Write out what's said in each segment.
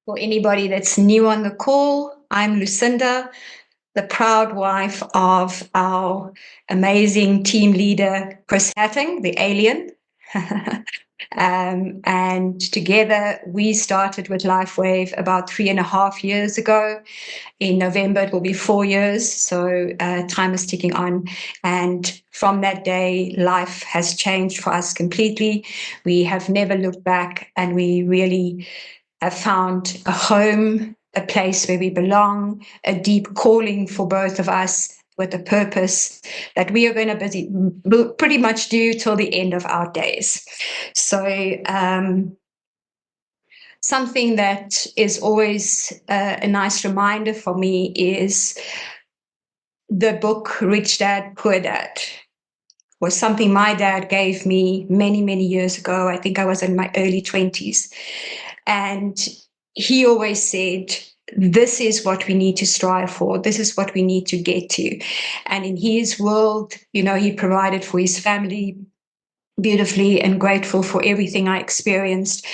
For anybody that's new on the call, I'm Lucinda, the proud wife of our amazing team leader, Chris Hattingh, the alien. And together we started with LifeWave about 3.5 years ago. In November, it will be 4 years. So time is ticking on. And from that day, life has changed for us completely. We have never looked back, and we really have found a home, a place where we belong, a deep calling for both of us, with a purpose that we are going to pretty much do till the end of our days. So something that is always a nice reminder for me is the book Rich Dad, Poor Dad. Was something my dad gave me many, many years ago. I think I was in my early 20s. And he always said, this is what we need to strive for. This is what we need to get to. And in his world, he provided for his family beautifully, and grateful for everything I experienced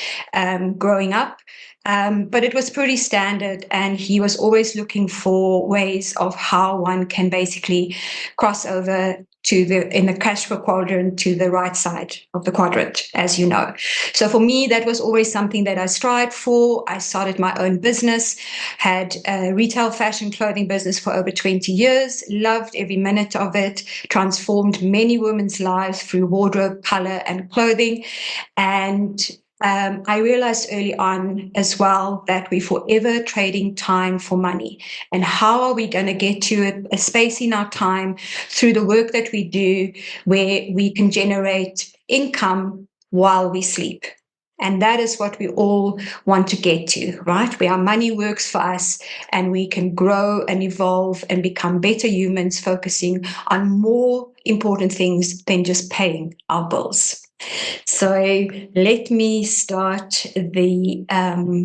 growing up. But it was pretty standard, and he was always looking for ways of how one can basically cross over in the cash flow quadrant to the right side of the quadrant, as you know. So for me, that was always something that I strived for. I started my own business, had a retail fashion clothing business for over 20 years, loved every minute of it, transformed many women's lives through wardrobe, color, and clothing. And I realized early on as well that we're forever trading time for money. And how are we going to get to a space in our time through the work that we do where we can generate income while we sleep? And that is what we all want to get to, right? Where our money works for us, and we can grow and evolve and become better humans, focusing on more important things than just paying our bills. So let me start the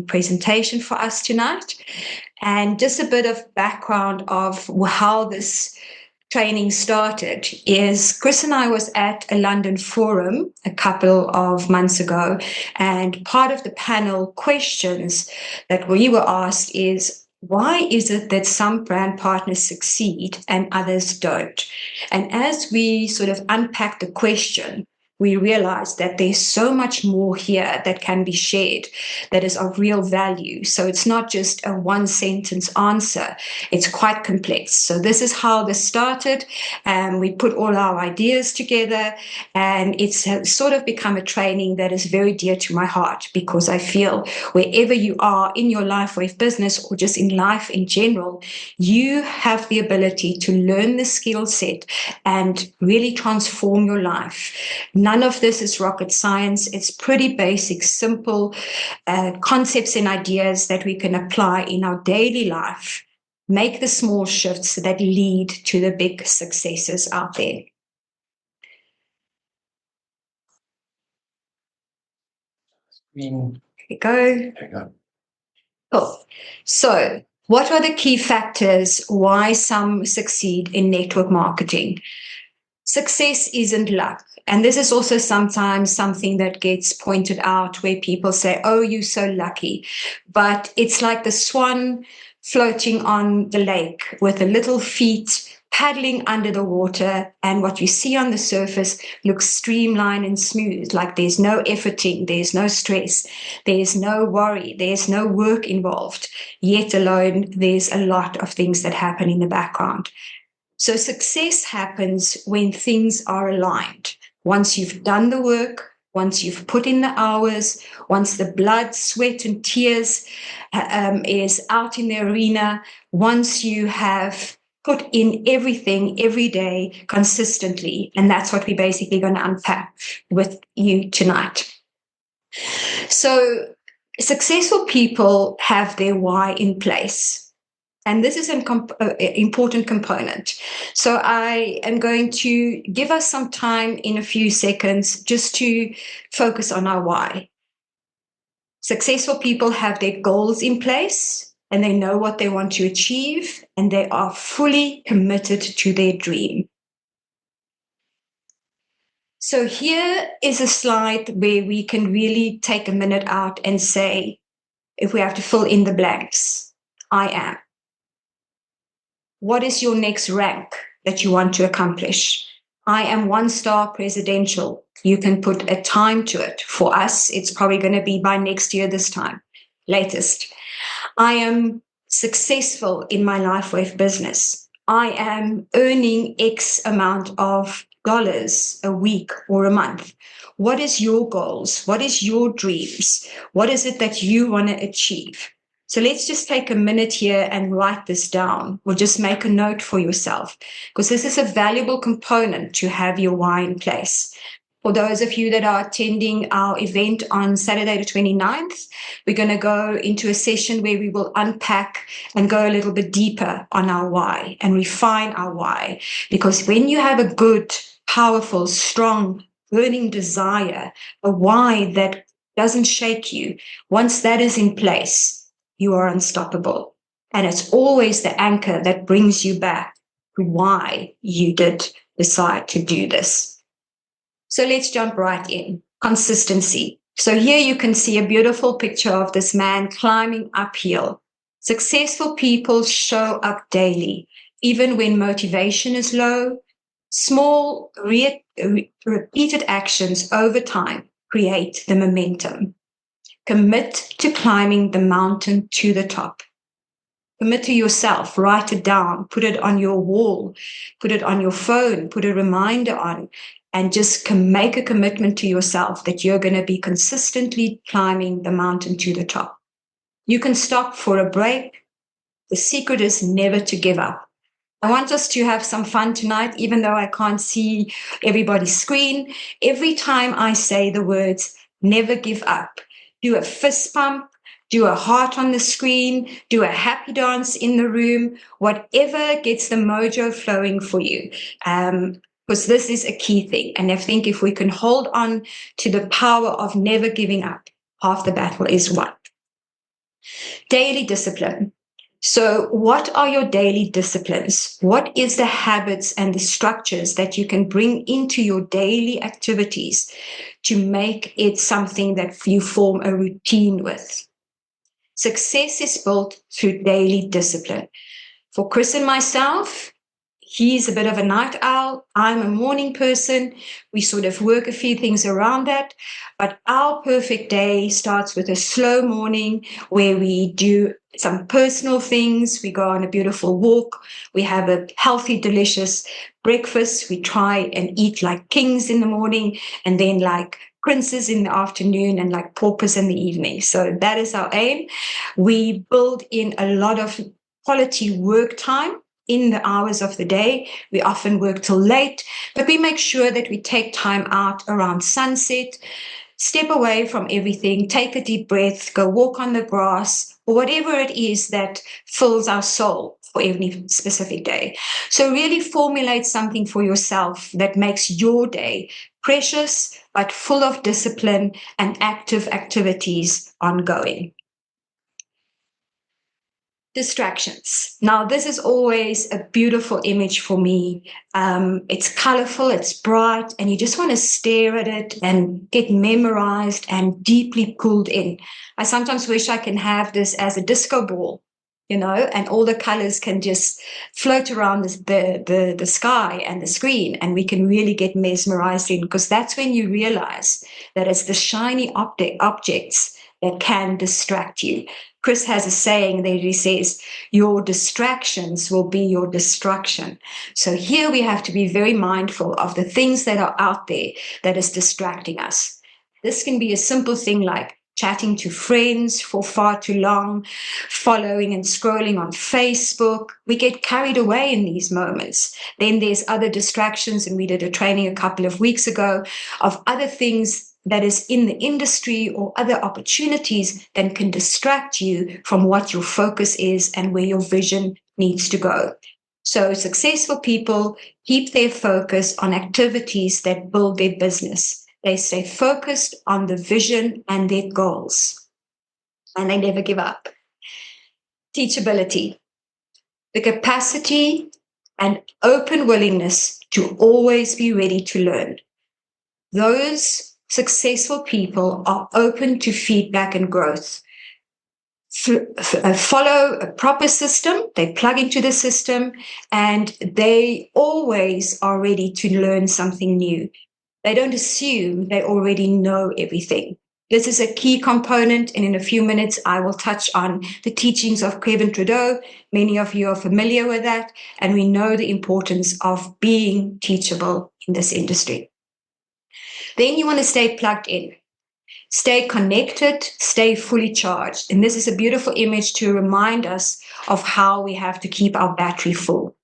presentation for us tonight. And just a bit of background of how this training started is Chris and I was at a London forum a couple of months ago, and part of the panel questions that we were asked is, why is it that some brand partners succeed and others don't? And as we sort of unpack the question, we realize that there's so much more here that can be shared that is of real value. So it's not just a one-sentence answer. It's quite complex. So this is how this started. We put all our ideas together, and it's sort of become a training that is very dear to my heart, because I feel wherever you are in your life or business, or just in life in general, you have the ability to learn the skill set and really transform your life. None of this is rocket science. It's pretty basic, simple concepts and ideas that we can apply in our daily life, make the small shifts that lead to the big successes out there. Here we go. Cool. So what are the key factors why some succeed in network marketing? Success isn't luck. And this is also sometimes something that gets pointed out, where people say, oh, you're so lucky. But it's like the swan floating on the lake with the little feet paddling under the water, and what you see on the surface looks streamlined and smooth, like there's no efforting, there's no stress, there's no worry, there's no work involved. Yet alone, there's a lot of things that happen in the background. So success happens when things are aligned. Once you've done the work, once you've put in the hours, once the blood, sweat, and tears is out in the arena, once you have put in everything every day consistently. And that's what we're basically going to unpack with you tonight. So successful people have their why in place. And this is an important component. So I am going to give us some time in a few seconds just to focus on our why. Successful people have their goals in place, and they know what they want to achieve, and they are fully committed to their dream. So here is a slide where we can really take a minute out and say, if we have to fill in the blanks, I am. What is your next rank that you want to accomplish? I am 1-star presidential. You can put a time to it. For us, it's probably going to be by next year this time, latest. I am successful in my LifeWave business. I am earning X amount of dollars a week or a month. What is your goals? What is your dreams? What is it that you want to achieve? So let's just take a minute here and write this down, or just make a note for yourself, because this is a valuable component to have your why in place. For those of you that are attending our event on Saturday the 29th, we're going to go into a session where we will unpack and go a little bit deeper on our why and refine our why. Because when you have a good, powerful, strong, burning desire, a why that doesn't shake you, once that is in place, you are unstoppable. And it's always the anchor that brings you back to why you did decide to do this. So let's jump right in. Consistency. So here you can see a beautiful picture of this man climbing uphill. Successful people show up daily, even when motivation is low. Small, repeated actions over time create the momentum. Commit to climbing the mountain to the top. Commit to yourself, write it down, put it on your wall, put it on your phone, put a reminder on, and just make a commitment to yourself that you're going to be consistently climbing the mountain to the top. You can stop for a break. The secret is never to give up. I want us to have some fun tonight, even though I can't see everybody's screen. Every time I say the words, never give up, do a fist pump, do a heart on the screen, do a happy dance in the room, whatever gets the mojo flowing for you. Because this is a key thing. And I think if we can hold on to the power of never giving up, half the battle is won. Daily discipline. So what are your daily disciplines? What is the habits and the structures that you can bring into your daily activities to make it something that you form a routine with? Success is built through daily discipline. For Chris and myself, he's a bit of a night owl. I'm a morning person. We sort of work a few things around that. But our perfect day starts with a slow morning where we do some personal things. We go on a beautiful walk. We have a healthy, delicious breakfast. We try and eat like kings in the morning and then like princes in the afternoon and like paupers in the evening. So that is our aim. We build in a lot of quality work time in the hours of the day. We often work till late, but we make sure that we take time out around sunset, step away from everything, take a deep breath, go walk on the grass, or whatever it is that fills our soul for every specific day. So really formulate something for yourself that makes your day precious, but full of discipline and active activities ongoing. Distractions. Now, this is always a beautiful image for me. It's colorful, it's bright, and you just want to stare at it and get memorized and deeply pulled in. I sometimes wish I can have this as a disco ball, and all the colors can just float around the sky and the screen, and we can really get mesmerized in, because that's when you realize that it's the shiny objects that can distract you. Chris has a saying that he says, your distractions will be your destruction. So here we have to be very mindful of the things that are out there that is distracting us. This can be a simple thing like chatting to friends for far too long, following and scrolling on Facebook. We get carried away in these moments. Then there's other distractions, and we did a training a couple of weeks ago of other things that is in the industry or other opportunities that can distract you from what your focus is and where your vision needs to go. So successful people keep their focus on activities that build their business. They stay focused on the vision and their goals, and they never give up. Teachability, the capacity and open willingness to always be ready to learn. Those successful people are open to feedback and growth. follow a proper system, they plug into the system, and they always are ready to learn something new. They don't assume they already know everything. This is a key component, and in a few minutes, I will touch on the teachings of Kevin Trudeau. Many of you are familiar with that, and we know the importance of being teachable in this industry. Then you want to stay plugged in. Stay connected, stay fully charged. And this is a beautiful image to remind us of how we have to keep our battery full.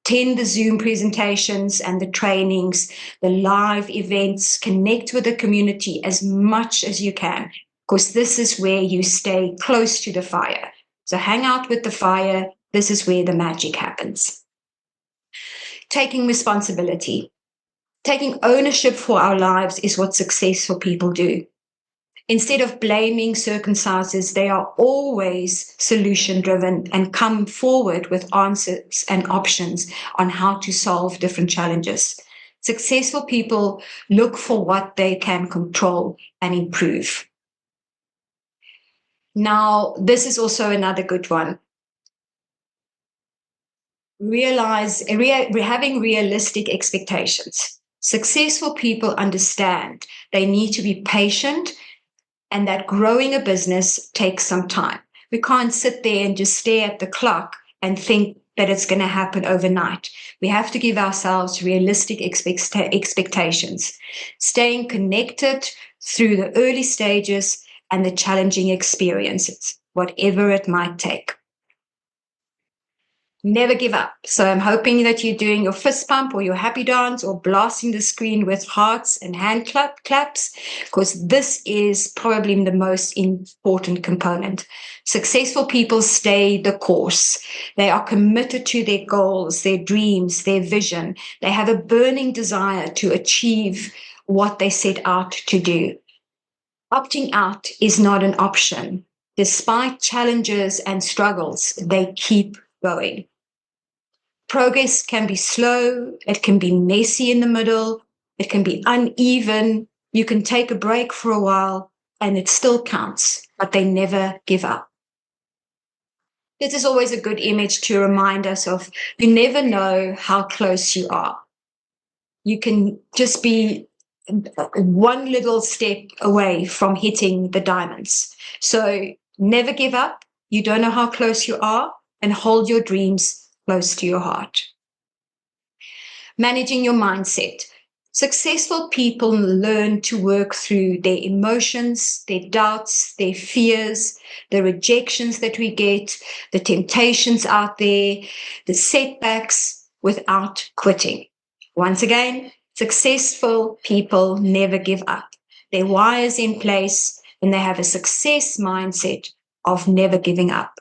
Attend the Zoom presentations and the trainings, the live events, connect with the community as much as you can, because this is where you stay close to the fire. So hang out with the fire. This is where the magic happens. Taking responsibility. Taking ownership for our lives is what successful people do. Instead of blaming circumstances, they are always solution-driven and come forward with answers and options on how to solve different challenges. Successful people look for what they can control and improve. Now, this is also another good one. Having realistic expectations. Successful people understand they need to be patient and that growing a business takes some time. We can't sit there and just stare at the clock and think that it's going to happen overnight. We have to give ourselves realistic expectations, staying connected through the early stages and the challenging experiences, whatever it might take. Never give up. So I'm hoping that you're doing your fist pump or your happy dance or blasting the screen with hearts and hand claps, because this is probably the most important component. Successful people stay the course. They are committed to their goals, their dreams, their vision. They have a burning desire to achieve what they set out to do. Opting out is not an option. Despite challenges and struggles, they keep going. Progress can be slow, it can be messy in the middle, it can be uneven. You can take a break for a while and it still counts, but they never give up. This is always a good image to remind us of you never know how close you are. You can just be one little step away from hitting the diamonds. So never give up. You don't know how close you are, and hold your dreams close to your heart. Managing your mindset. Successful people learn to work through their emotions, their doubts, their fears, the rejections that we get, the temptations out there, the setbacks without quitting. Once again, successful people never give up. Their why is in place and they have a success mindset of never giving up.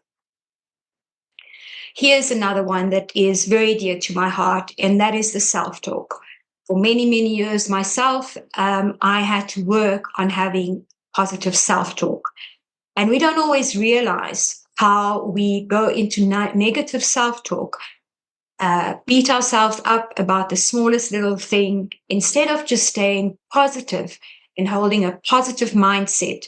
Here's another one that is very dear to my heart, and that is the self-talk. For many, many years myself, I had to work on having positive self-talk. And we don't always realize how we go into negative self-talk, beat ourselves up about the smallest little thing, instead of just staying positive and holding a positive mindset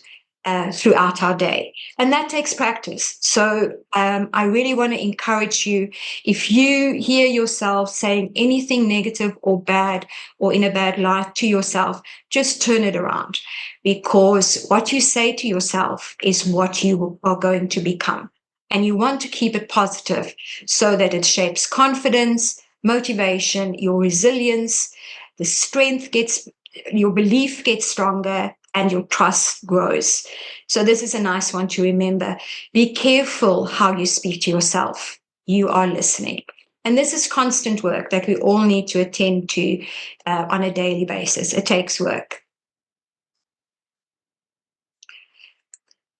throughout our day. And that takes practice. So I really want to encourage you, if you hear yourself saying anything negative or bad or in a bad light to yourself, just turn it around, because what you say to yourself is what you are going to become. And you want to keep it positive so that it shapes confidence, motivation, your resilience, the strength gets, your belief gets stronger, and your trust grows. So this is a nice one to remember. Be careful how you speak to yourself. You are listening. And this is constant work that we all need to attend to on a daily basis. It takes work.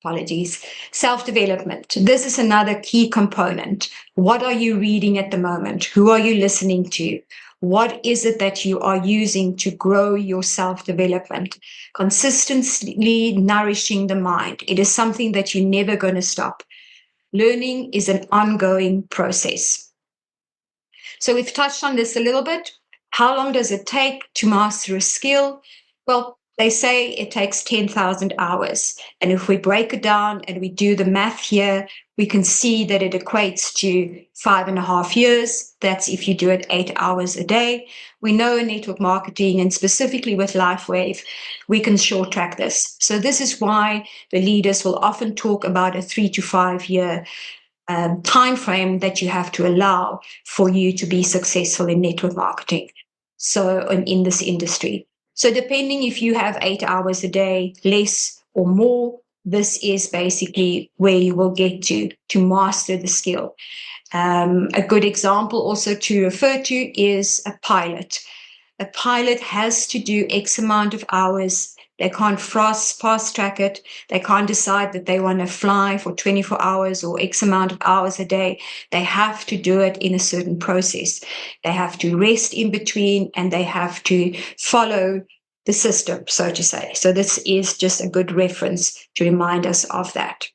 Apologies. Self-development. This is another key component. What are you reading at the moment? Who are you listening to? What is it that you are using to grow your self-development? Consistently nourishing the mind. It is something that you're never going to stop. Learning is an ongoing process. So we've touched on this a little bit. How long does it take to master a skill? Well, They say it takes 10,000 hours. And if we break it down and we do the math here, we can see that it equates to 5.5 years. That's if you do it 8 hours a day. We know in network marketing, and specifically with LifeWave, we can short track this. So this is why the leaders will often talk about a 3 to 5 year time frame that you have to allow for you to be successful in network marketing. So in this industry. So depending if you have 8 hours a day, less or more, this is basically where you will get to master the skill. A good example also to refer to is a pilot. A pilot has to do X amount of hours. They can't fast track it. They can't decide that they want to fly for 24 hours or X amount of hours a day. They have to do it in a certain process. They have to rest in between, and they have to follow the system, so to say. So this is just a good reference to remind us of that.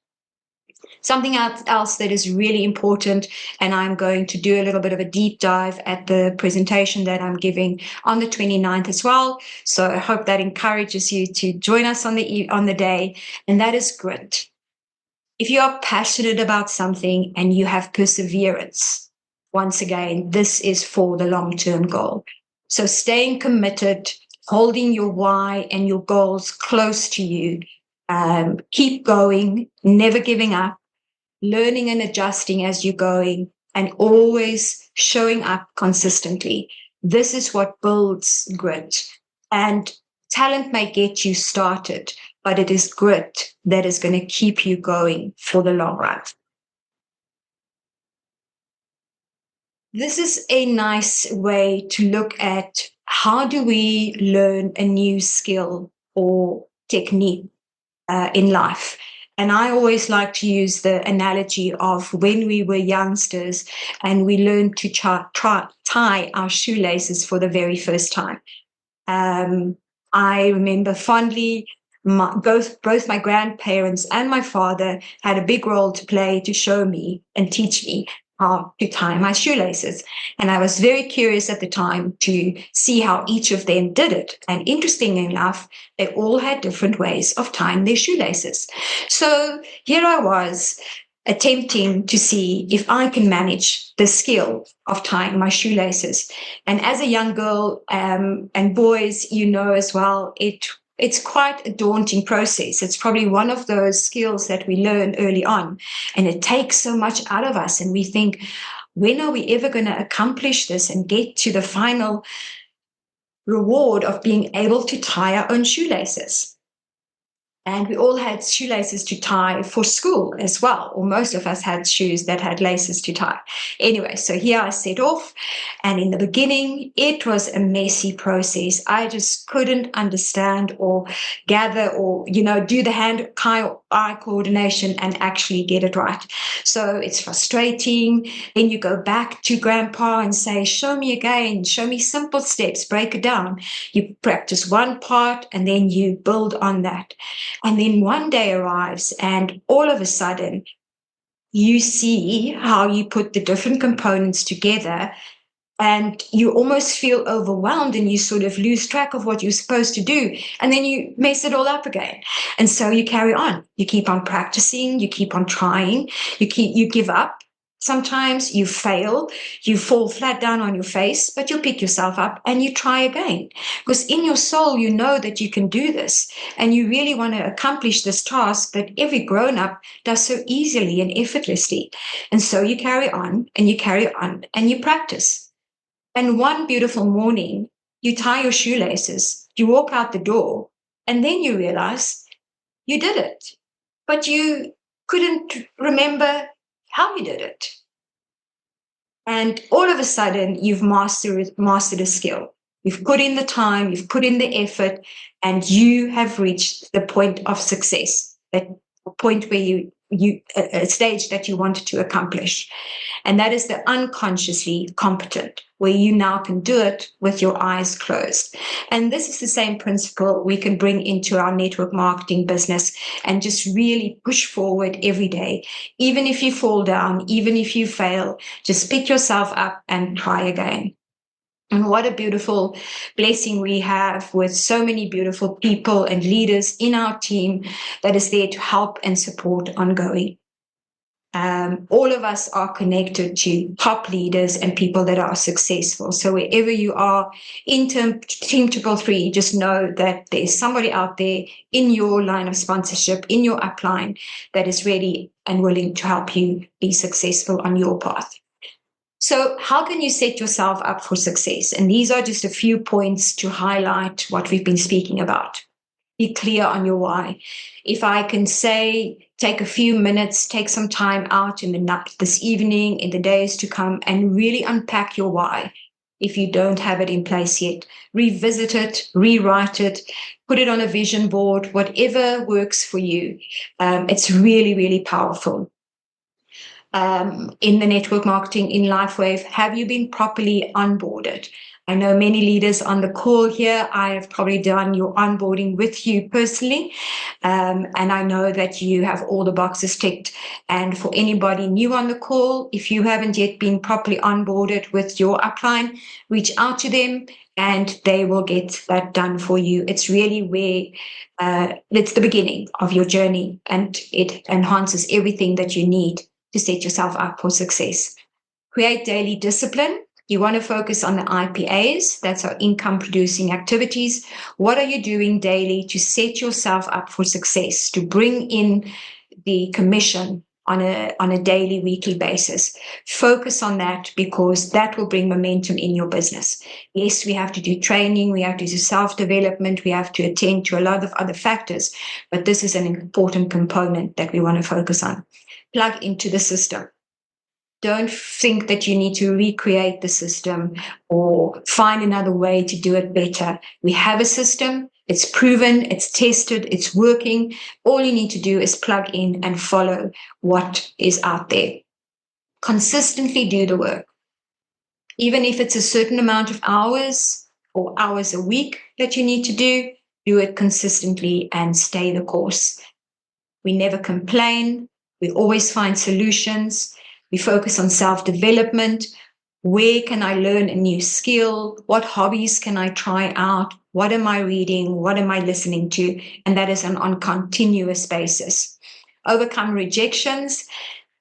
Something else that is really important, and I'm going to do a little bit of a deep dive at the presentation that I'm giving on the 29th as well. So I hope that encourages you to join us on the day, and that is grit. If you are passionate about something and you have perseverance, once again, this is for the long-term goal. So staying committed, holding your why and your goals close to you, keep going, never giving up, learning and adjusting as you're going, and always showing up consistently. This is what builds grit. And talent may get you started, but it is grit that is going to keep you going for the long run. This is a nice way to look at how do we learn a new skill or technique in life. And I always like to use the analogy of when we were youngsters and we learned to tie our shoelaces for the very first time. I remember fondly both my grandparents and my father had a big role to play to show me and teach me how to tie my shoelaces. And I was very curious at the time to see how each of them did it. And interestingly enough, they all had different ways of tying their shoelaces. So here I was attempting to see if I can manage the skill of tying my shoelaces. And as a young girl, and boys, you know as well, it's quite a daunting process. It's probably one of those skills that we learn early on, and it takes so much out of us. And we think, when are we ever going to accomplish this and get to the final reward of being able to tie our own shoelaces? And we all had shoelaces to tie for school as well, or most of us had shoes that had laces to tie. Anyway, so here I set off, and in the beginning, it was a messy process. I just couldn't understand or gather or, do the hand-eye coordination and actually get it right. So it's frustrating. Then you go back to grandpa and say, show me again, show me simple steps, break it down. You practice one part and then you build on that. And then one day arrives, and all of a sudden, you see how you put the different components together, and you almost feel overwhelmed, and you sort of lose track of what you're supposed to do. And then you mess it all up again. And so you carry on. You keep on practicing. You keep on trying. You give up. Sometimes you fail, you fall flat down on your face, but you pick yourself up and you try again. Because in your soul, you know that you can do this and you really want to accomplish this task that every grown-up does so easily and effortlessly. And so you carry on and you carry on and you practice. And one beautiful morning, you tie your shoelaces, you walk out the door, and then you realize you did it, but you couldn't remember how you did it. And all of a sudden, you've mastered a skill. You've put in the time, you've put in the effort, and you have reached the point of success, that point where a stage that you wanted to accomplish. And that is the unconsciously competent, where you now can do it with your eyes closed. And this is the same principle we can bring into our network marketing business and just really push forward every day. Even if you fall down, even if you fail, just pick yourself up and try again. And what a beautiful blessing we have with so many beautiful people and leaders in our team that is there to help and support ongoing. All of us are connected to top leaders and people that are successful. So wherever you are in Team 333, just know that there's somebody out there in your line of sponsorship, in your upline, that is ready and willing to help you be successful on your path. So how can you set yourself up for success? And these are just a few points to highlight what we've been speaking about. Be clear on your why. If I can say, take a few minutes, take some time out in the night, this evening, in the days to come, and really unpack your why. If you don't have it in place yet, revisit it, rewrite it, put it on a vision board, whatever works for you. It's really, really powerful. In the network marketing in LifeWave, have you been properly onboarded? I know many leaders on the call here. I have probably done your onboarding with you personally. And I know that you have all the boxes ticked. And for anybody new on the call, if you haven't yet been properly onboarded with your upline, reach out to them and they will get that done for you. It's really where it's the beginning of your journey, and it enhances everything that you need to set yourself up for success. Create daily discipline. You want to focus on the IPAs, that's our income producing activities. What are you doing daily to set yourself up for success, to bring in the commission on a daily, weekly basis? Focus on that, because that will bring momentum in your business. Yes, we have to do training, we have to do self-development, we have to attend to a lot of other factors, but this is an important component that we want to focus on. Plug into the system. Don't think that you need to recreate the system or find another way to do it better. We have a system. It's proven, it's tested, it's working. All you need to do is plug in and follow what is out there. Consistently do the work. Even if it's a certain amount of hours or hours a week that you need to do it consistently and stay the course. We never complain. We always find solutions. We focus on self-development. Where can I learn a new skill? What hobbies can I try out? What am I reading? What am I listening to? And that is on continuous basis. Overcome rejections.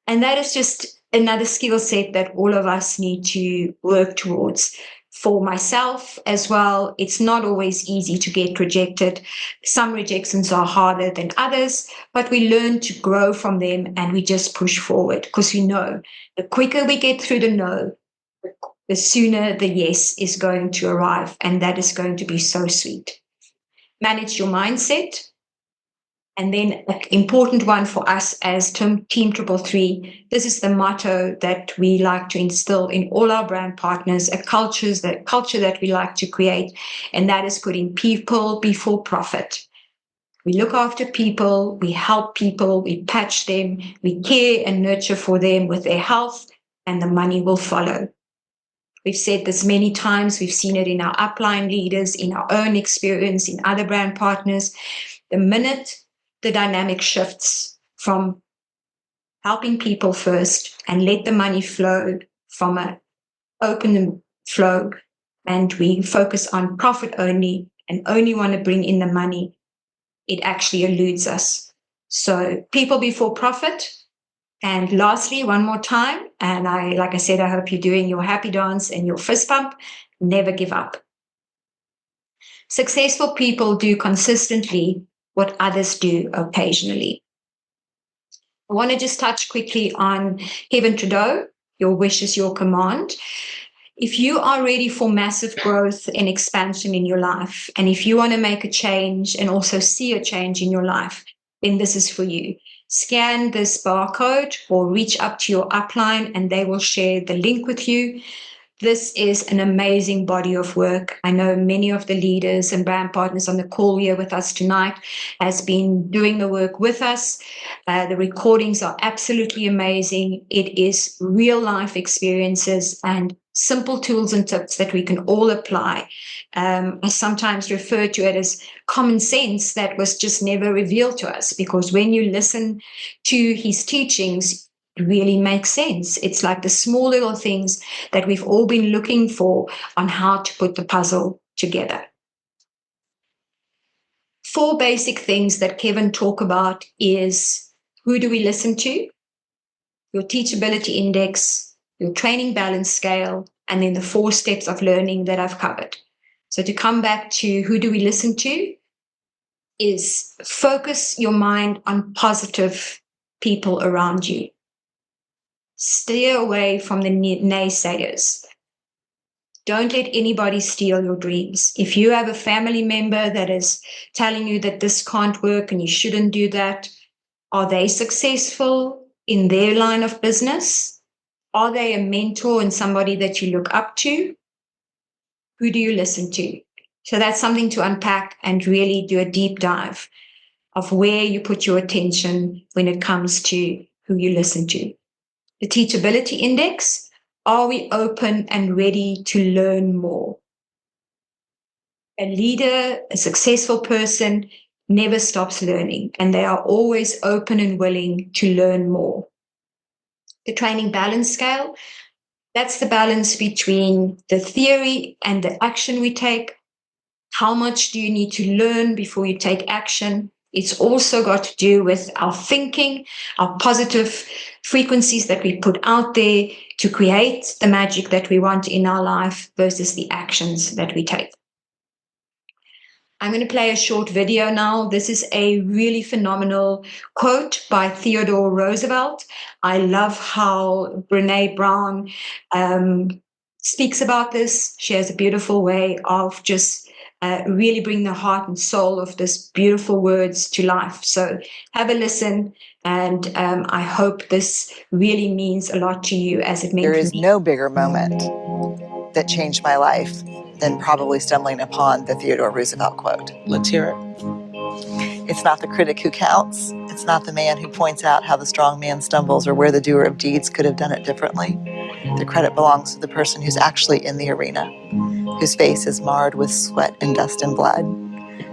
And that is just another skill set that all of us need to work towards. For myself as well, it's not always easy to get rejected. Some rejections are harder than others, but we learn to grow from them and we just push forward, because we know the quicker we get through the no, the sooner the yes is going to arrive, and that is going to be so sweet. Manage your mindset. And then an important one for us as Team 333, this is the motto that we like to instill in all our brand partners, a culture that we like to create, and that is putting people before profit. We look after people, we help people, we patch them, we care and nurture for them with their health, and the money will follow. We've said this many times, we've seen it in our upline leaders, in our own experience, in other brand partners. The minute the dynamic shifts from helping people first and let the money flow from an open flow, and we focus on profit only and only want to bring in the money, it actually eludes us. So people before profit. And lastly, one more time, and like I said, I hope you're doing your happy dance and your fist pump. Never give up. Successful people do consistently what others do occasionally. I want to just touch quickly on Kevin Trudeau, your wish is your command. If you are ready for massive growth and expansion in your life, and if you want to make a change and also see a change in your life, then this is for you. Scan this barcode or reach up to your upline and they will share the link with you. This is an amazing body of work. I know many of the leaders and brand partners on the call here with us tonight has been doing the work with us. The recordings are absolutely amazing. It is real life experiences and simple tools and tips that we can all apply. I sometimes refer to it as common sense that was just never revealed to us, because when you listen to his teachings, really make sense. It's like the small little things that we've all been looking for on how to put the puzzle together. 4 basic things that Kevin talked about is who do we listen to, your teachability index, your training balance scale, and then the 4 steps of learning that I've covered. So to come back to who do we listen to is focus your mind on positive people around you. Steer away from the naysayers. Don't let anybody steal your dreams. If you have a family member that is telling you that this can't work and you shouldn't do that, are they successful in their line of business? Are they a mentor and somebody that you look up to? Who do you listen to? So that's something to unpack and really do a deep dive of where you put your attention when it comes to who you listen to. The teachability index. Are we open and ready to learn more? A leader, a successful person never stops learning, and they are always open and willing to learn more. The training balance scale, that's the balance between the theory and the action we take. How much do you need to learn before you take action? It's also got to do with our thinking, our positive frequencies that we put out there to create the magic that we want in our life versus the actions that we take. I'm going to play a short video now. This is a really phenomenal quote by Theodore Roosevelt. I love how Brené Brown speaks about this. She has a beautiful way of just really bring the heart and soul of this beautiful words to life. So have a listen, and I hope this really means a lot to you as it meant to me. There is no bigger moment that changed my life than probably stumbling upon the Theodore Roosevelt quote. Let's hear it. It's not the critic who counts. It's not the man who points out how the strong man stumbles or where the doer of deeds could have done it differently. The credit belongs to the person who's actually in the arena, whose face is marred with sweat and dust and blood,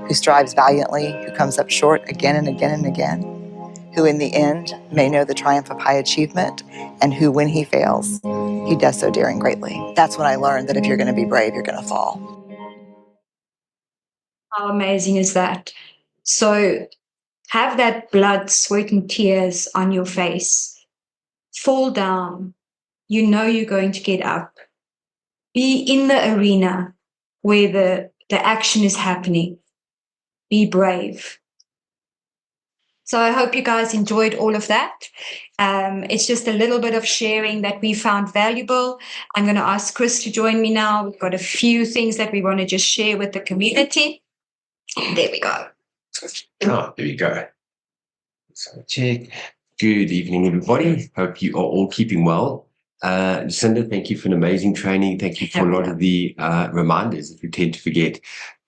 who strives valiantly, who comes up short again and again and again, who in the end may know the triumph of high achievement, and who, when he fails, he does so daring greatly. That's when I learned that if you're going to be brave, you're going to fall. How amazing is that? So have that blood, sweat, and tears on your face. Fall down. You know you're going to get up. Be in the arena where the action is happening. Be brave. So I hope you guys enjoyed all of that. It's just a little bit of sharing that we found valuable. I'm going to ask Chris to join me now. We've got a few things that we want to just share with the community. There we go. Oh, there we go. So check. Good evening, everybody. Hope you are all keeping well. Lucinda, thank you for an amazing training. Thank you for a lot of the reminders that we tend to forget.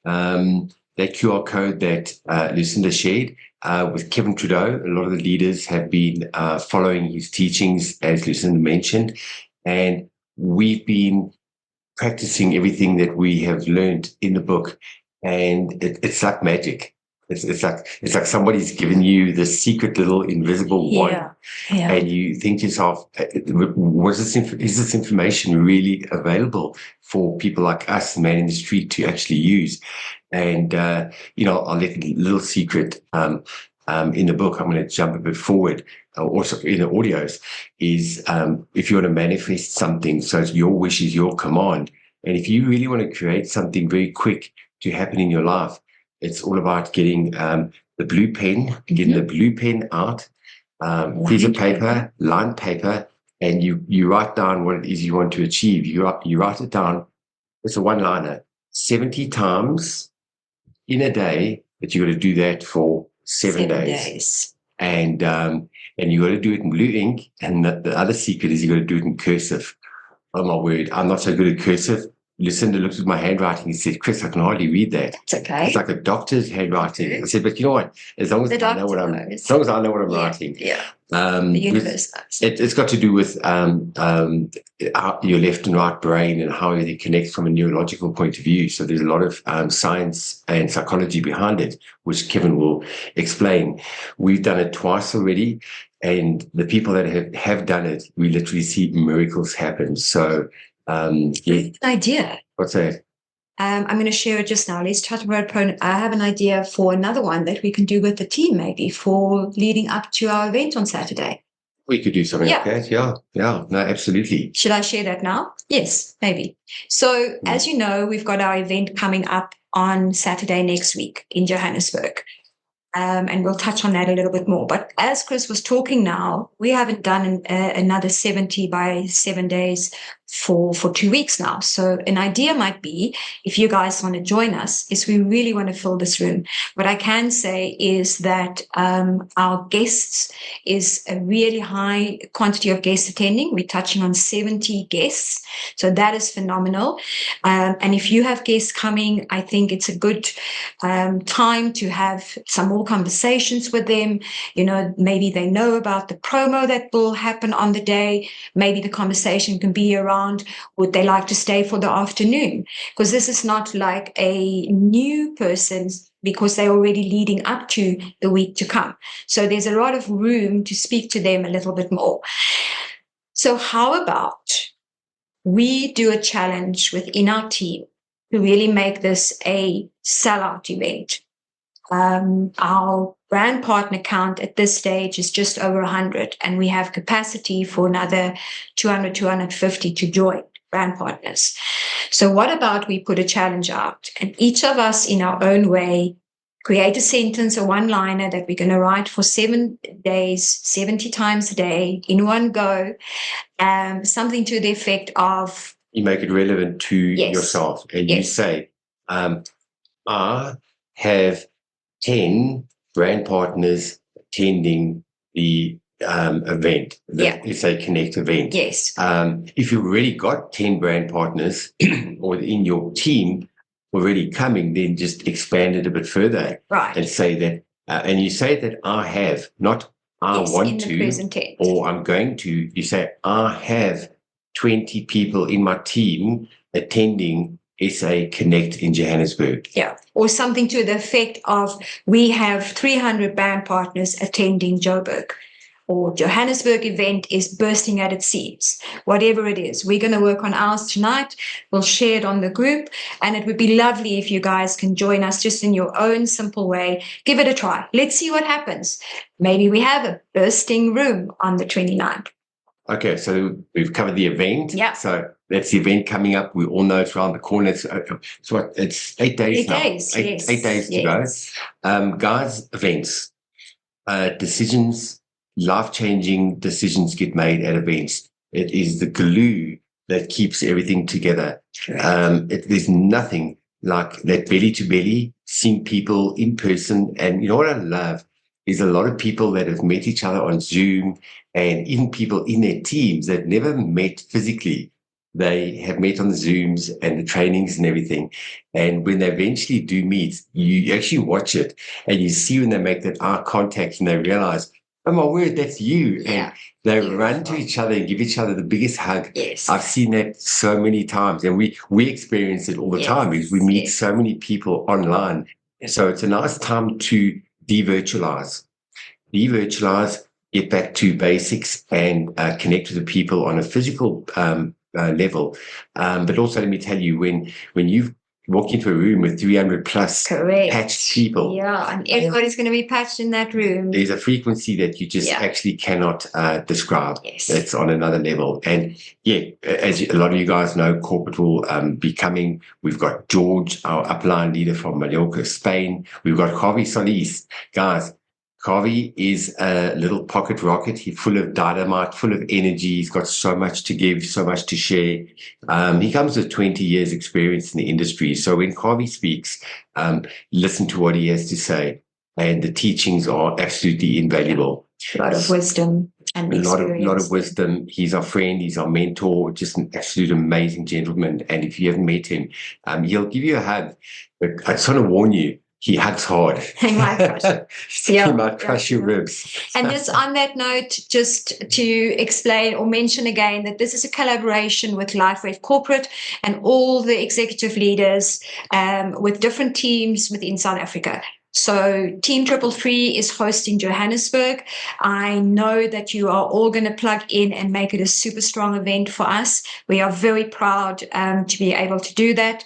That QR code that Lucinda shared with Kevin Trudeau, a lot of the leaders have been following his teachings, as Lucinda mentioned, and we've been practicing everything that we have learned in the book, and it's like magic. It's like somebody's given you the secret little invisible wand, and you think to yourself, is this information really available for people like us, the man in the street, to actually use? And I'll let a little secret in the book. I'm going to jump a bit forward, also in the audios, is if you want to manifest something, so it's your wish is your command. And if you really want to create something very quick to happen in your life, it's all about getting the blue pen, getting the blue pen out, piece of paper, lined paper, and you write down what it is you want to achieve. You write it down. It's a one-liner, 70 times in a day, but you got to do that for 7 days. And you got to do it in blue ink. And the other secret is you got to do it in cursive. Oh my word, I'm not so good at cursive. Lucinda looked at my handwriting and said, "Chris, I can hardly read that. It's okay. It's like a doctor's handwriting." I said, "But you know what? As long as I know what I'm writing, the universe knows. It's got to do with your left and right brain and how they connect from a neurological point of view. So there's a lot of science and psychology behind it, which Kevin will explain. We've done it twice already. And the people that have done it, we literally see miracles happen. So, An idea. What's that? I'm going to share it just now. Let's chat about pronoun. I have an idea for another one that we can do with the team, maybe for leading up to our event on Saturday. We could do something like that. Yeah. No, absolutely. Should I share that now? Yes, maybe. So, as you know, we've got our event coming up on Saturday next week in Johannesburg. And we'll touch on that a little bit more. But as Chris was talking now, we haven't done another 70 by 7 days for 2 weeks now. So an idea might be, if you guys want to join us, is we really want to fill this room. What I can say is that our guests is a really high quantity of guests attending. We're touching on 70 guests. So that is phenomenal. And if you have guests coming, I think it's a good time to have some more conversations with them. You know, maybe they know about the promo that will happen on the day. Maybe the conversation can be around, would they like to stay for the afternoon? Because this is not like a new person, because they're already leading up to the week to come. So there's a lot of room to speak to them a little bit more. So how about we do a challenge within our team to really make this a sellout event? Our brand partner count at this stage is just over 100, and we have capacity for another 200, 250 to join brand partners. So what about we put a challenge out, and each of us in our own way create a sentence, a one-liner that we're going to write for 7 days, 70 times a day in one go, something to the effect of... You make it relevant to yourself, and you say, I have 10 brand partners attending the event. It's a Connect event. Yes. If you've already got 10 brand partners or in your team already coming, then just expand it a bit further. Right. And say that, and you say that I have, not I want to, or I'm going to. You say, I have 20 people in my team attending SA Connect in Johannesburg. Yeah, or something to the effect of, we have 300 brand partners attending Joburg, or Johannesburg event is bursting at its seams. Whatever it is, we're going to work on ours tonight. We'll share it on the group, and it would be lovely if you guys can join us just in your own simple way. Give it a try. Let's see what happens. Maybe we have a bursting room on the 29th. Okay, so we've covered the event. Yeah. So that's the event coming up. We all know it's around the corner. It's 8 days now. 8 days to go. Guys, events, decisions, life-changing decisions get made at events. It is the glue that keeps everything together. There's nothing like that belly to belly, seeing people in person. And you know what I love is a lot of people that have met each other on Zoom, and even people in their teams that never met physically. They have met on the Zooms and the trainings and everything. And when they eventually do meet, you actually watch it and you see when they make that eye contact and they realize, oh my word, that's you. And they run to each other and give each other the biggest hug. Yes. I've seen that so many times, and we experience it all the time because we meet so many people online. So it's a nice time to devirtualize, get back to basics, and connect with the people on a physical level. But also, let me tell you, when you've walked into a room with 300 plus patched people, and everybody's going to be patched in that room, there's a frequency that you just actually cannot describe. It's on another level. And as a lot of you guys know, corporate will be coming. We've got George, our upline leader from Mallorca, Spain. We've got Javi Solis. Guys, Javi is a little pocket rocket. He's full of dynamite, full of energy. He's got so much to give, so much to share. He comes with 20 years experience in the industry. So when Javi speaks, listen to what he has to say. And the teachings are absolutely invaluable. A lot of wisdom and experience. A lot of wisdom. He's our friend. He's our mentor. Just an absolute amazing gentleman. And if you haven't met him, he'll give you a hug. But I just want to warn you, he hugs hard. He might crush. He might crush your ribs. And just on that note, just to explain or mention again that this is a collaboration with LifeWave Corporate and all the executive leaders with different teams within South Africa. So Team 333 is hosting Johannesburg. I know that you are all going to plug in and make it a super strong event for us. We are very proud to be able to do that.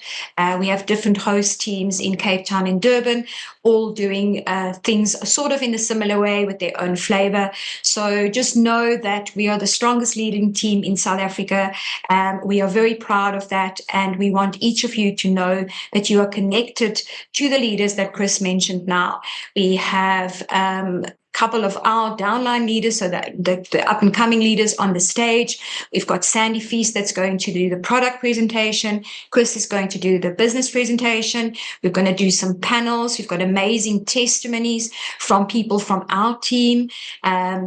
We have different host teams in Cape Town and Durban, all doing things sort of in a similar way with their own flavor. So just know that we are the strongest leading team in South Africa. We are very proud of that. And we want each of you to know that you are connected to the leaders that Chris mentioned now. We have couple of our downline leaders, so that the up and coming leaders on the stage. We've got Sandy Feast that's going to do the product presentation. Chris is going to do the business presentation. We're going to do some panels. We've got amazing testimonies from people from our team.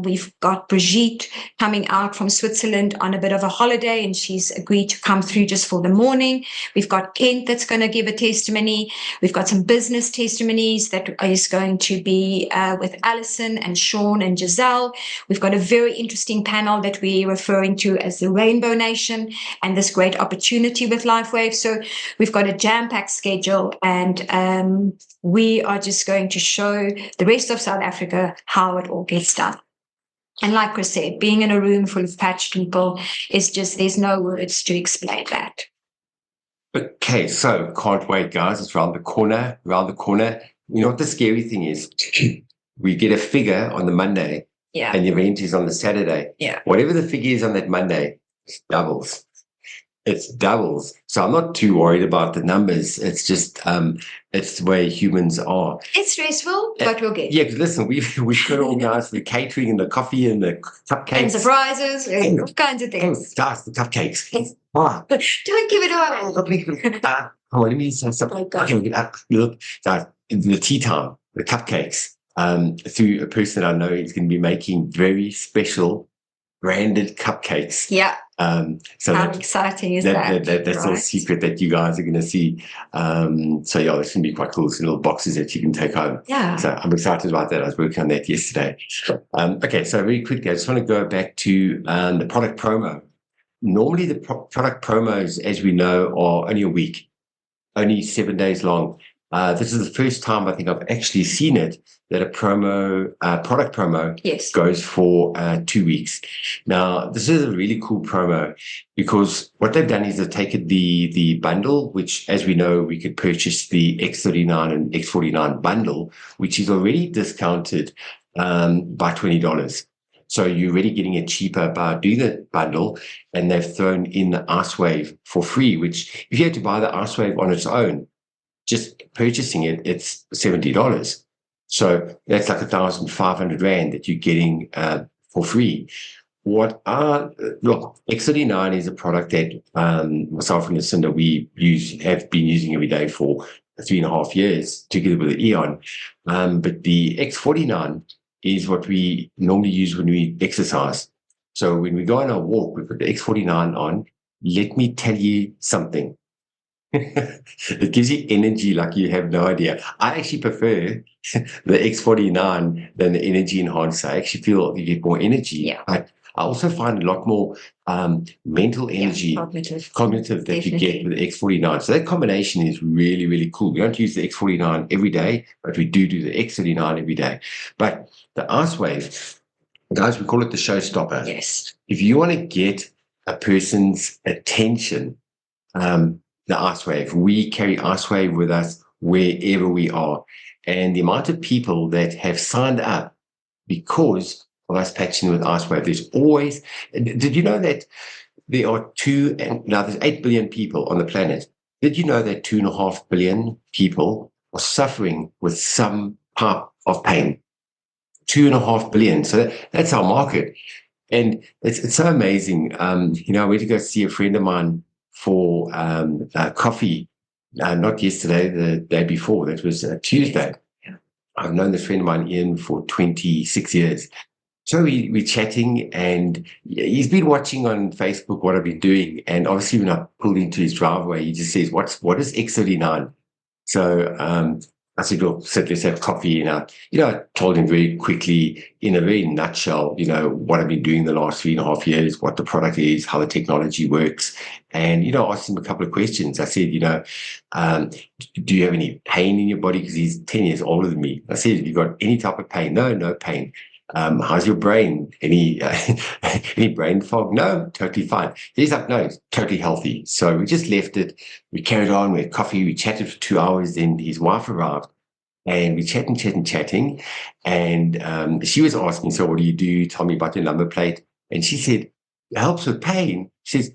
We've got Brigitte coming out from Switzerland on a bit of a holiday, and she's agreed to come through just for the morning. We've got Kent that's going to give a testimony. We've got some business testimonies that is going to be with Alison and Sean and Giselle. We've got a very interesting panel that we're referring to as the Rainbow Nation and this great opportunity with LifeWave. So we've got a jam-packed schedule, and we are just going to show the rest of South Africa how it all gets done. And like Chris said, being in a room full of patch people is just, there's no words to explain that. Okay, so can't wait, guys. It's around the corner, You know what the scary thing is? We get a figure on the Monday, and the event is on the Saturday. Whatever the figure is on that Monday, it doubles. It's doubles. So I'm not too worried about the numbers. It's just, it's the way humans are. It's stressful, but we'll get it. Yeah, because listen, we've got to organize the catering and the coffee and the cupcakes. And surprises, and all kinds of things. That's the cupcakes. Don't give it away. Let me say something. Look, the tea time, the cupcakes, through a person I know is going to be making very special branded cupcakes. So how exciting is that? That's a secret that you guys are going to see. So yeah, it's going to be quite cool. Some little boxes that you can take home. So I'm excited about that. I was working on that yesterday. Okay, so very quickly, I just want to go back to the product promo. Normally the product promos, as we know, are only a week, only 7 days long. This is the first time I think I've actually seen it, that a product promo goes for 2 weeks. Now, this is a really cool promo because what they've done is they've taken the bundle, which, as we know, we could purchase the X39 and X49 bundle, which is already discounted by $20. So you're already getting it cheaper by doing the bundle, and they've thrown in the IceWave for free, which if you had to buy the IceWave on its own, just purchasing it, it's $70. So that's like 1,500 Rand that you're getting for free. Look, X39 is a product that myself and Lucinda, have been using every day for 3.5 years together with the Eon. But the X49 is what we normally use when we exercise. So when we go on our walk, we put the X49 on. Let me tell you something. It gives you energy like you have no idea. I actually prefer the X49 than the energy enhancer. I actually feel you get more energy. But I also find a lot more mental energy, cognitive that you get with the X49. So that combination is really, really cool. We don't use the X49 every day, but we do the X39 every day. But the IceWave, guys, we call it the showstopper. If you want to get a person's attention, the IceWave, we carry IceWave with us wherever we are. And the amount of people that have signed up because of us patching with IceWave, there's always, did you know that there are there's 8 billion people on the planet. Did you know that 2.5 billion people are suffering with some type of pain? 2.5 billion. So that's our market. And it's so amazing. I went to go see a friend of mine for coffee, not yesterday, the day before. That was Tuesday. I've known this friend of mine, Ian, for 26 years. So we're chatting, and he's been watching on Facebook what I've been doing. And obviously, when I pulled into his driveway, he just says, "What is X39?" So I said, well, sit, let's have coffee. And I told him very quickly, in a very nutshell, what I've been doing the last 3.5 years, what the product is, how the technology works. And, I asked him a couple of questions. I said, do you have any pain in your body? Because he's 10 years older than me. I said, have you got any type of pain? No pain. How's your brain? Any brain fog? No, totally fine. He's like, no, it's totally healthy. So we just left it. We carried on. We had coffee. We chatted for 2 hours. Then his wife arrived, and we chatting. And she was asking, so what do you do? Tell me about your number plate. And she said, it helps with pain. She says,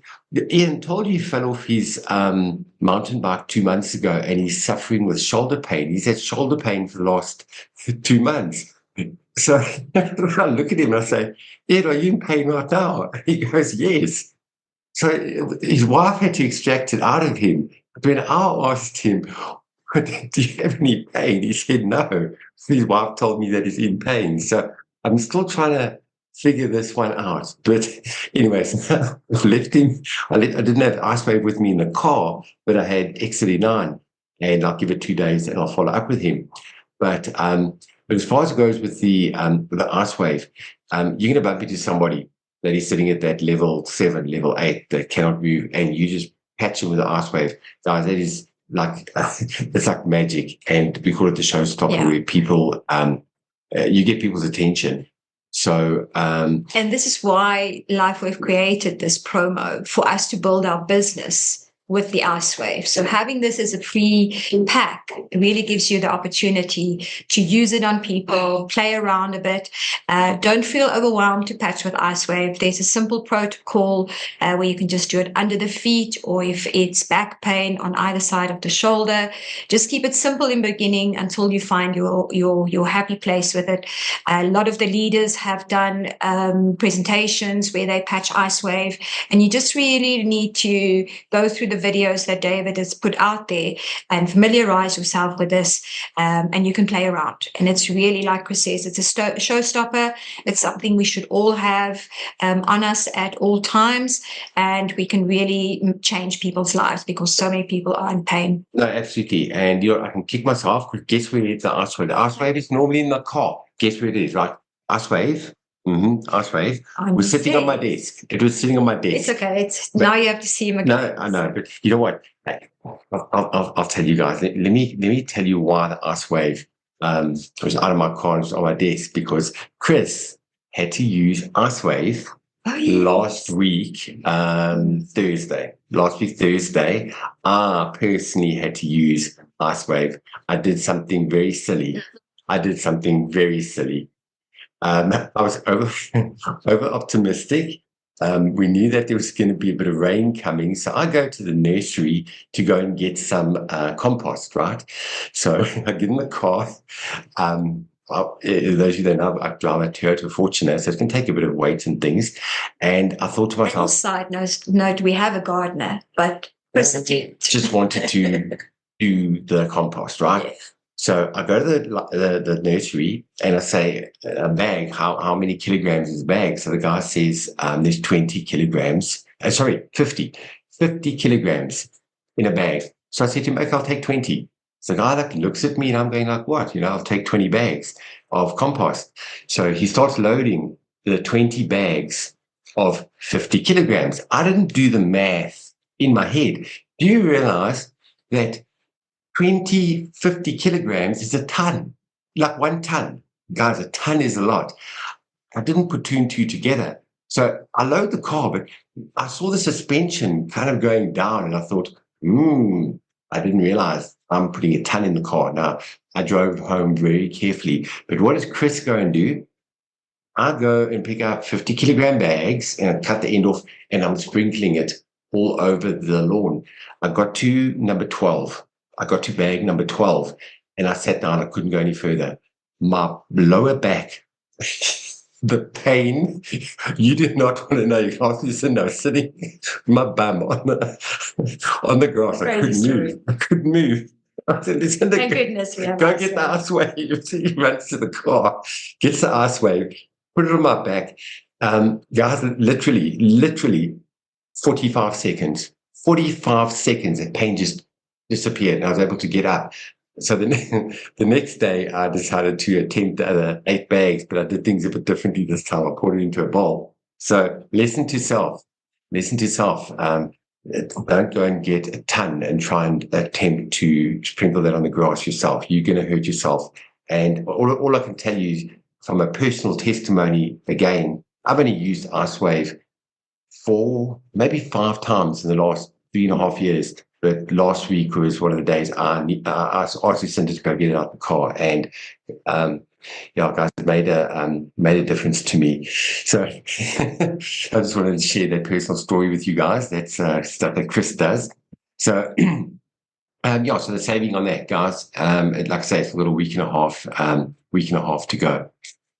Ian told you he fell off his mountain bike 2 months ago, and he's suffering with shoulder pain. He's had shoulder pain for the last 2 months. So I look at him and I say, Ed, are you in pain right now? He goes, yes. So his wife had to extract it out of him. When I asked him, do you have any pain? He said, no. His wife told me that he's in pain. So I'm still trying to figure this one out. But anyways, I left him. I didn't have IceWave with me in the car, but I had XL9, and I'll give it 2 days and I'll follow up with him. But as far as it goes with the IceWave, you're going to bump into somebody that is sitting at that level 7, level 8 that cannot move, and you just patch them with the IceWave. Guys, that is like it's like magic, and we call it the showstopper, where people you get people's attention. So and this is why LifeWave created this promo for us to build our business with the IceWave. So having this as a free pack really gives you the opportunity to use it on people, play around a bit. Don't feel overwhelmed to patch with IceWave. There's a simple protocol where you can just do it under the feet, or if it's back pain on either side of the shoulder. Just keep it simple in the beginning until you find your happy place with it. A lot of the leaders have done presentations where they patch IceWave, and you just really need to go through the videos that David has put out there and familiarize yourself with this, and you can play around. And it's really, like Chris says, it's a showstopper. It's something we should all have on us at all times, and we can really change people's lives because so many people are in pain. No, absolutely. And I can kick myself because guess where it's the IceWave? The IceWave is normally in the car. Guess where it is, right? IceWave. IceWave was sitting on my desk. It was sitting on my desk. It's okay. Now you have to see him again. No, I know, but you know what? I'll tell you guys. Let me tell you why the IceWave was out of my car and was on my desk, because Chris had to use IceWave last week Thursday. Last week Thursday, I personally had to use IceWave. I did something very silly. I was over optimistic. We knew that there was going to be a bit of rain coming, so I go to the nursery to go and get some compost, right? So I get in the car. Those of you that know, I drive a Toyota Fortuner, so it can take a bit of weight and things. And I thought to myself, side note, we have a gardener, but just wanted to do the compost, right? Yes. So I go to the nursery and I say, a bag, how many kilograms is a bag? So the guy says, there's 20 kilograms. 50 kilograms in a bag. So I said to him, okay, I'll take 20. So the guy looks at me and I'm going like, what? I'll take 20 bags of compost. So he starts loading the 20 bags of 50 kilograms. I didn't do the math in my head. Do you realize that 50 kilograms is a ton, like 1 ton. Guys, a ton is a lot. I didn't put 2 and 2 together. So I load the car, but I saw the suspension kind of going down and I thought, I didn't realize I'm putting a ton in the car. Now, I drove home very carefully. But what does Chris go and do? I go and pick up 50 kilogram bags and I cut the end off and I'm sprinkling it all over the lawn. I got to number 12. I got to bag number 12 and I sat down. I couldn't go any further. My lower back, the pain, you did not want to know. You asked Lucinda, I was sitting with my bum on the grass. I couldn't move. I said, Lucinda, thank goodness we have go get the IceWave. So he runs to the car, gets the IceWave, put it on my back. Guys, literally 45 seconds. 45 seconds, the pain just disappeared and I was able to get up. So the next day, I decided to attempt the other 8 bags, but I did things a bit differently this time. I poured it into a bowl. So listen to self. Listen to self. Don't go and get a ton and try and attempt to sprinkle that on the grass yourself. You're going to hurt yourself. And all I can tell you from a personal testimony, again, I've only used Ice Wave 4, maybe 5 times in the last 3.5 years. But last week was one of the days I asked Lucinda to go get it out the car, and guys, it made a difference to me. So I just wanted to share that personal story with you guys. That's stuff that Chris does. So so the saving on that, guys. Like I say, it's a little week and a half to go.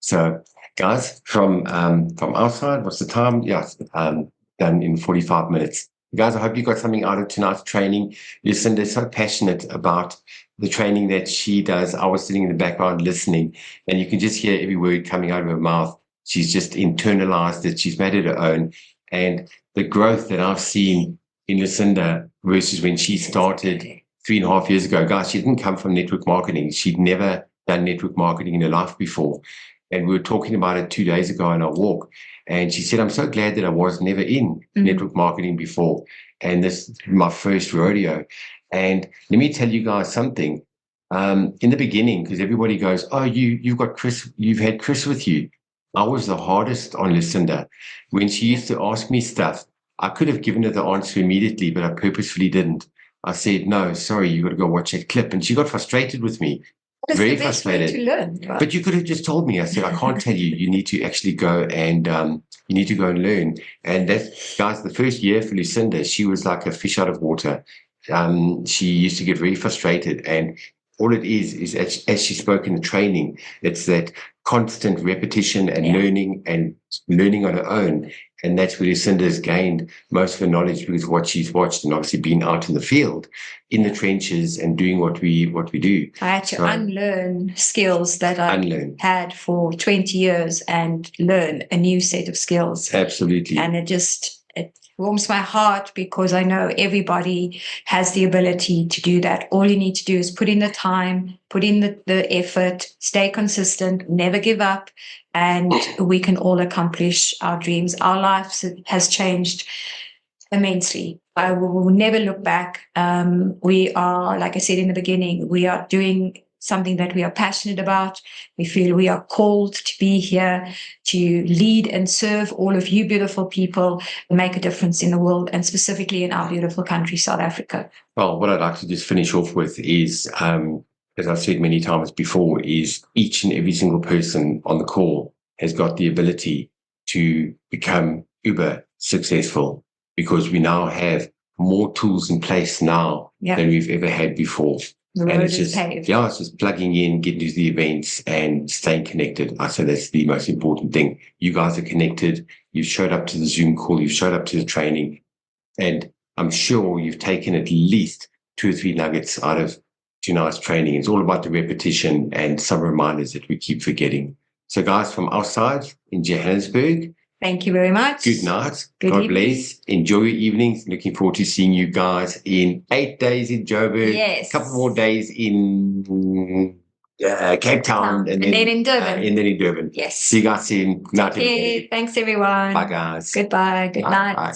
So guys, from our side, what's the time? Yeah, done in 45 minutes. Guys, I hope you got something out of tonight's training. Lucinda is so passionate about the training that she does. I was sitting in the background listening, and you can just hear every word coming out of her mouth. She's just internalized it. She's made it her own. And the growth that I've seen in Lucinda versus when she started 3.5 years ago, guys, she didn't come from network marketing. She'd never done network marketing in her life before. And we were talking about it 2 days ago on our walk. And she said, I'm so glad that I was never in network marketing before. And this is my first rodeo. And let me tell you guys something. In the beginning, because everybody goes, oh, you've got Chris, you've had Chris with you. I was the hardest on Lucinda. When she used to ask me stuff, I could have given her the answer immediately, but I purposefully didn't. I said, no, sorry, you got to go watch that clip. And she got frustrated with me. Very frustrated. To learn, right? But you could have just told me. I said, I can't tell you. You need to actually go and learn. And that, guys, the first year for Lucinda, she was like a fish out of water. She used to get very frustrated. And all it is as she spoke in the training, it's that constant repetition and learning on her own. And that's where Lucinda has gained most of her knowledge, because of what she's watched and obviously being out in the field, in the trenches, and doing what we do. I had to unlearn skills that I had for 20 years and learn a new set of skills. Absolutely. And it warms my heart, because I know everybody has the ability to do that. All you need to do is put in the time, put in the effort, stay consistent, never give up, and we can all accomplish our dreams. Our lives has changed immensely. I will never look back. We are, like I said in the beginning, we are doing something that we are passionate about. We feel we are called to be here to lead and serve all of you beautiful people and make a difference in the world, and specifically in our beautiful country, South Africa. Well, what I'd like to just finish off with is, as I've said many times before, is each and every single person on the call has got the ability to become uber successful, because we now have more tools in place now than we've ever had before. And it's just paved. It's just plugging in, getting to the events, and staying connected. I say that's the most important thing. You guys are connected. You've showed up to the Zoom call. You've showed up to the training, and I'm sure you've taken at least 2 or 3 nuggets out of tonight's training. It's all about the repetition and some reminders that we keep forgetting. So, guys, from our side in Johannesburg, thank you very much. Good night. God bless. Enjoy your evenings. Looking forward to seeing you guys in 8 days in Joburg. Yes. A couple more days in Cape Town. And then in Durban. And then in Durban. Yes. See you guys soon. Good night, everybody. Thanks, everyone. Bye, guys. Goodbye. Good night. Bye.